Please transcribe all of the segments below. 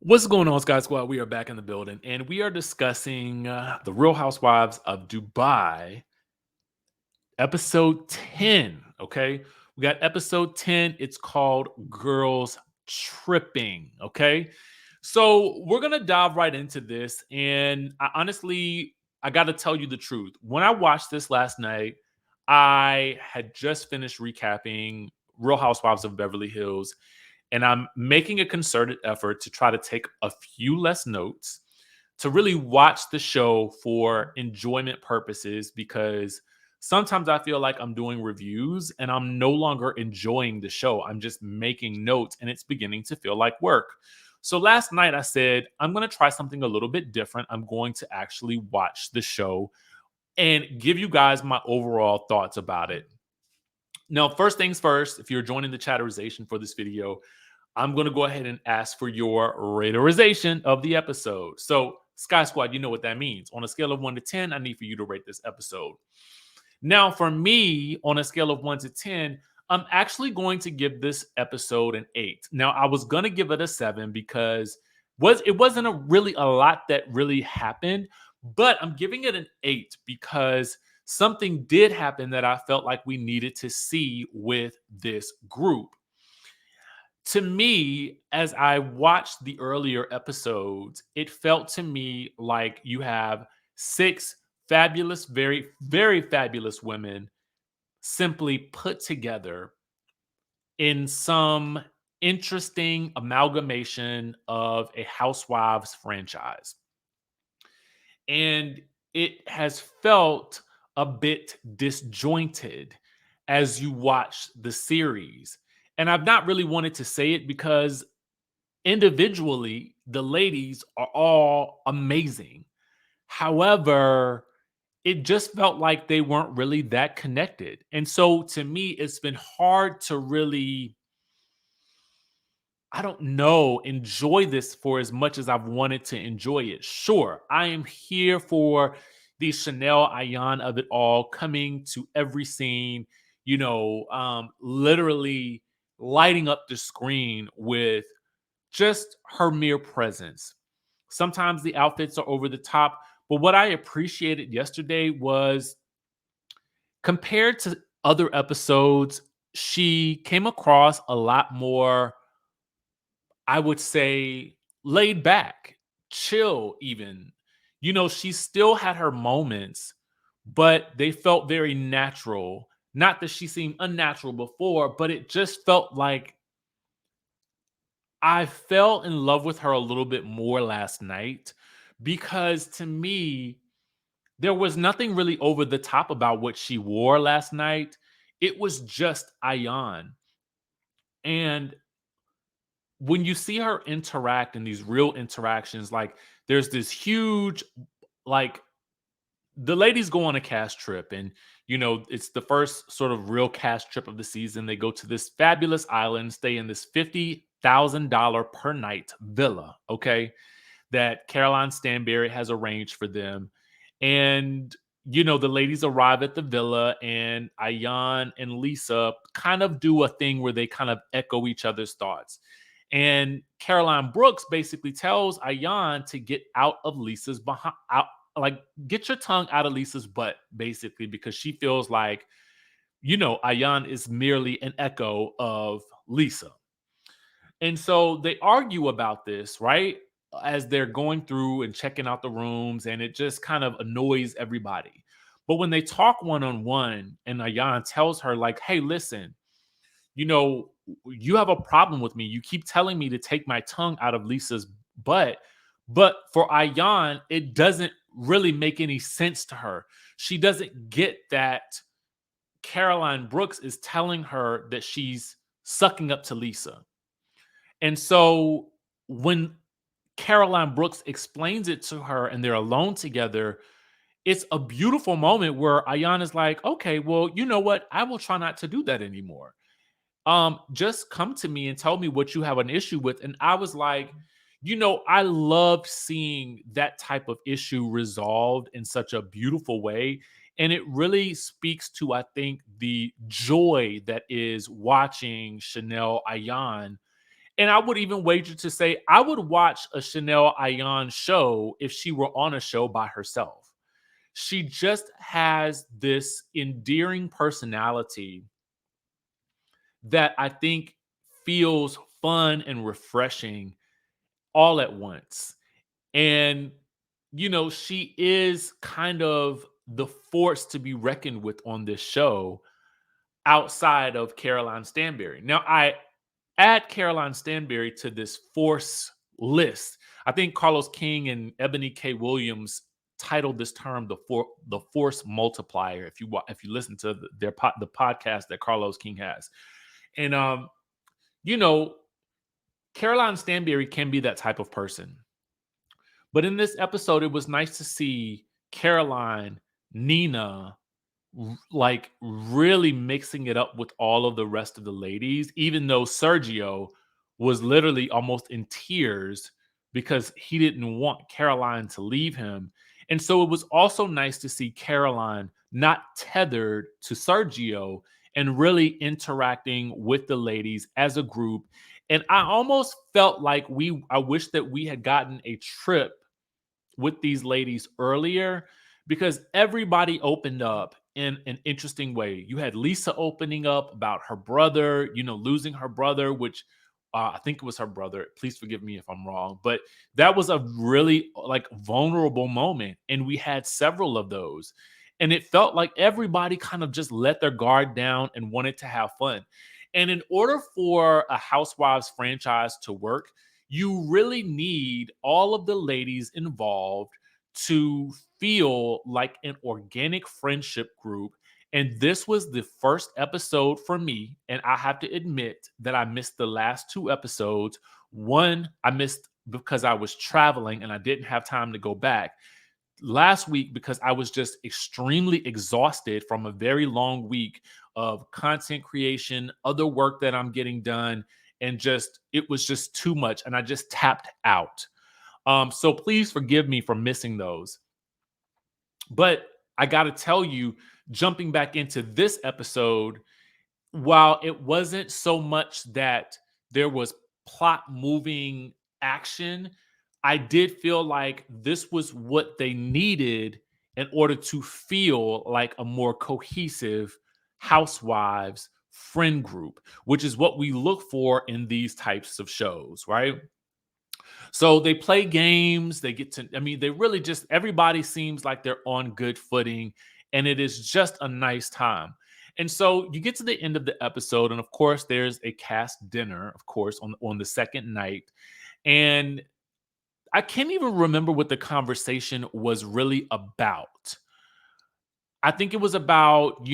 What's going on, Sky Squad? We are back in the building and we are discussing the Real Housewives of Dubai, episode 10. Okay. We got episode 10. It's called Girls Tripping. Okay. So we're going to dive right into this. And I got to tell you the truth. When I watched this last night, I had just finished recapping Real Housewives of Beverly Hills, and I'm making a concerted effort to try to take a few less notes, to really watch the show for enjoyment purposes, because sometimes I feel like I'm doing reviews and I'm no longer enjoying the show. I'm just making notes and it's beginning to feel like work. So last night I said, I'm going to try something a little bit different. I'm going to actually watch the show and give you guys my overall thoughts about it. Now, first things first, if you're joining the chatterization for this video, I'm going to go ahead and ask for your raterization of the episode. So, Sky Squad, you know what that means. On a scale of 1 to 10, I need for you to rate this episode. Now, for me, on a scale of 1 to 10, I'm actually going to give this episode an 8. Now, I was going to give it a 7 because it wasn't really a lot that really happened, but I'm giving it an 8 because something did happen that I felt like we needed to see with this group. To me, as I watched the earlier episodes, it felt to me like you have six fabulous, very, very fabulous women simply put together in some interesting amalgamation of a Housewives franchise. And it has felt a bit disjointed as you watch the series. And I've not really wanted to say it because individually, the ladies are all amazing. However, it just felt like they weren't really that connected. And so to me, it's been hard to really, I don't know, enjoy this for as much as I've wanted to enjoy it. Sure, I am here for the Chanel Ayan of it all, coming to every scene, literally lighting up the screen with just her mere presence. Sometimes the outfits are over the top, but what I appreciated yesterday was, compared to other episodes, she came across a lot more, I would say, laid back, chill, even. She still had her moments, but they felt very natural. Not that she seemed unnatural before, but it just felt like I fell in love with her a little bit more last night, because to me, there was nothing really over the top about what she wore last night. It was just Ayan. And when you see her interact in these real interactions, like there's this huge, like, the ladies go on a cast trip, and it's the first sort of real cast trip of the season. They go to this fabulous island, stay in this $50,000 per night villa, okay, that Caroline Stanbury has arranged for them. And the ladies arrive at the villa, and Ayan and Lisa kind of do a thing where they kind of echo each other's thoughts. And Caroline Brooks basically tells Ayan to get out of Lisa's behind, out, like, get your tongue out of Lisa's butt, basically, because she feels like, Ayan is merely an echo of Lisa. And so they argue about this, right? As they're going through and checking out the rooms, and it just kind of annoys everybody. But when they talk one on one, and Ayan tells her, like, hey, listen, you know, you have a problem with me. You keep telling me to take my tongue out of Lisa's butt. But for Ayan, it doesn't really make any sense to her. She doesn't get that Caroline Brooks is telling her that she's sucking up to Lisa. And so when Caroline Brooks explains it to her and they're alone together, it's a beautiful moment where Ayan is like, okay, well, you know what? I will try not to do that anymore. Just come to me and tell me what you have an issue with. And I was like, I love seeing that type of issue resolved in such a beautiful way. And it really speaks to, I think, the joy that is watching Chanel Ayan And I would even wager to say I would watch a Chanel Ayan show if she were on a show by herself. She just has this endearing personality that I think feels fun and refreshing all at once. And, she is kind of the force to be reckoned with on this show outside of Caroline Stanbury. Now, I add Caroline Stanbury to this force list. I think Carlos King and Ebony K. Williams titled this term the force multiplier. If you listen to the podcast that Carlos King has, and you know, Caroline Stanbury can be that type of person. But in this episode, it was nice to see Caroline, Nina, like really mixing it up with all of the rest of the ladies, even though Sergio was literally almost in tears because he didn't want Caroline to leave him. And so it was also nice to see Caroline not tethered to Sergio and really interacting with the ladies as a group. And I almost felt like I wish that we had gotten a trip with these ladies earlier because everybody opened up in an interesting way. You had Lisa opening up about her brother, losing her brother, which I think it was her brother. Please forgive me if I'm wrong, but that was a really like vulnerable moment. And we had several of those. And it felt like everybody kind of just let their guard down and wanted to have fun. And in order for a Housewives franchise to work, you really need all of the ladies involved to feel like an organic friendship group. And this was the first episode for me. And I have to admit that I missed the last two episodes. One, I missed because I was traveling and I didn't have time to go back. Last week, because I was just extremely exhausted from a very long week of content creation, other work that I'm getting done, and it was just too much. And I just tapped out. So please forgive me for missing those. But I got to tell you, jumping back into this episode, while it wasn't so much that there was plot moving action, I did feel like this was what they needed in order to feel like a more cohesive housewives friend group, which is what we look for in these types of shows, right? So they play games, they really just, everybody seems like they're on good footing, and it is just a nice time. And so you get to the end of the episode, and of course, there's a cast dinner, of course, on the second night. And I can't even remember what the conversation was really about. I think it was about,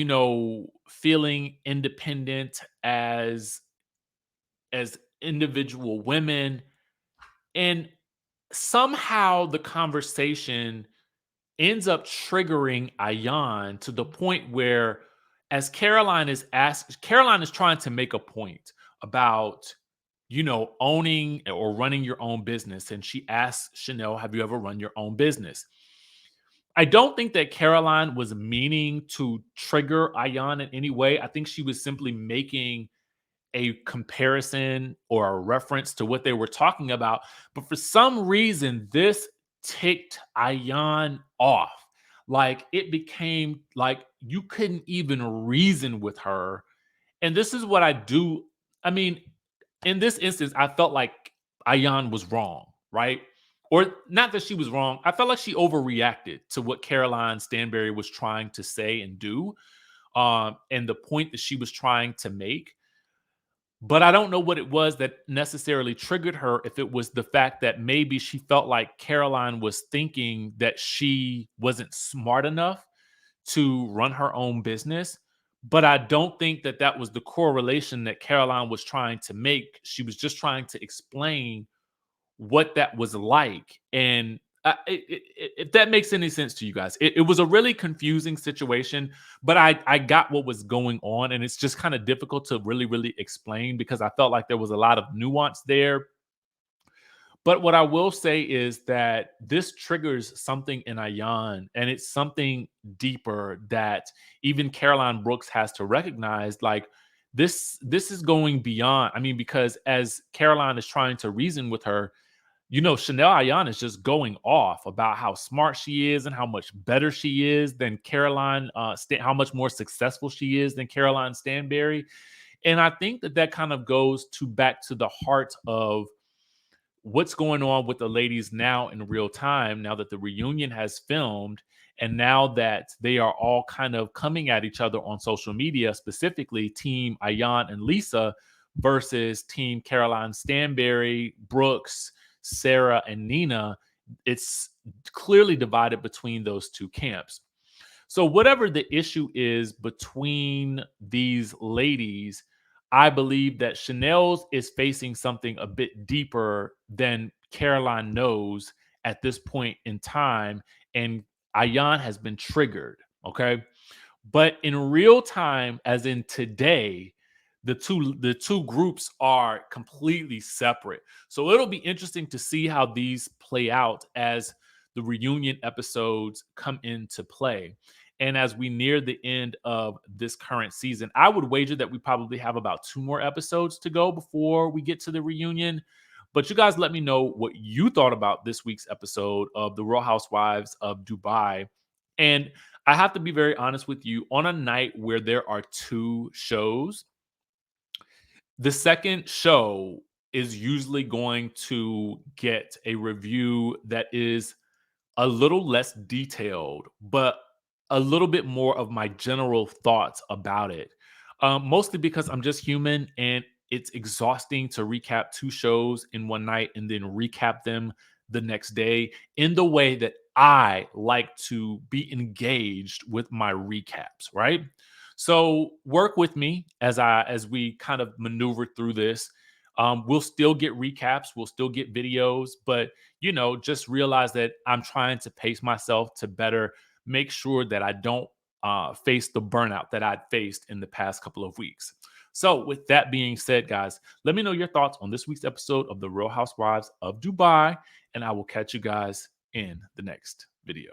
feeling independent as individual women. And somehow the conversation ends up triggering Ayan to the point where, as Caroline is trying to make a point about, owning or running your own business. And she asks Chanel, have you ever run your own business? I don't think that Caroline was meaning to trigger Ayan in any way. I think she was simply making a comparison or a reference to what they were talking about. But for some reason, this ticked Ayan off. Like it became like you couldn't even reason with her. And this is what I do. I mean, in this instance, I felt like Ayan was wrong, right? Or not that she was wrong. I felt like she overreacted to what Caroline Stanbury was trying to say and do, and the point that she was trying to make. But I don't know what it was that necessarily triggered her, if it was the fact that maybe she felt like Caroline was thinking that she wasn't smart enough to run her own business. But I don't think that that was the correlation that Caroline was trying to make. She was just trying to explain what that was like. And if that makes any sense to you guys, it was a really confusing situation, but I got what was going on. And it's just kind of difficult to really, really explain because I felt like there was a lot of nuance there. But what I will say is that this triggers something in Ayan, and it's something deeper that even Caroline Brooks has to recognize. Like, this is going beyond. I mean, because as Caroline is trying to reason with her, Chanel Ayan is just going off about how smart she is and how much better she is than Caroline, how much more successful she is than Caroline Stanbury. And I think that kind of goes to back to the heart of what's going on with the ladies now in real time, now that the reunion has filmed, and now that they are all kind of coming at each other on social media, specifically Team Ayan and Lisa versus Team Caroline Stanbury, Brooks, Sarah, and Nina. It's clearly divided between those two camps. So, whatever the issue is between these ladies, I believe that Chanel's is facing something a bit deeper than Caroline knows at this point in time. And Ayan has been triggered. Okay. But in real time, as in today, the two groups are completely separate. So it'll be interesting to see how these play out as the reunion episodes come into play. And as we near the end of this current season, I would wager that we probably have about 2 more episodes to go before we get to the reunion. But you guys let me know what you thought about this week's episode of The Real Housewives of Dubai. And I have to be very honest with you, on a night where there are 2 shows, the second show is usually going to get a review that is a little less detailed, but a little bit more of my general thoughts about it. Mostly because I'm just human and it's exhausting to recap 2 shows in one night and then recap them the next day in the way that I like to be engaged with my recaps, right? So work with me as we kind of maneuver through this. We'll still get recaps, we'll still get videos, but just realize that I'm trying to pace myself to better make sure that I don't face the burnout that I'd faced in the past couple of weeks. So, with that being said, guys, let me know your thoughts on this week's episode of The Real Housewives of Dubai, and I will catch you guys in the next video.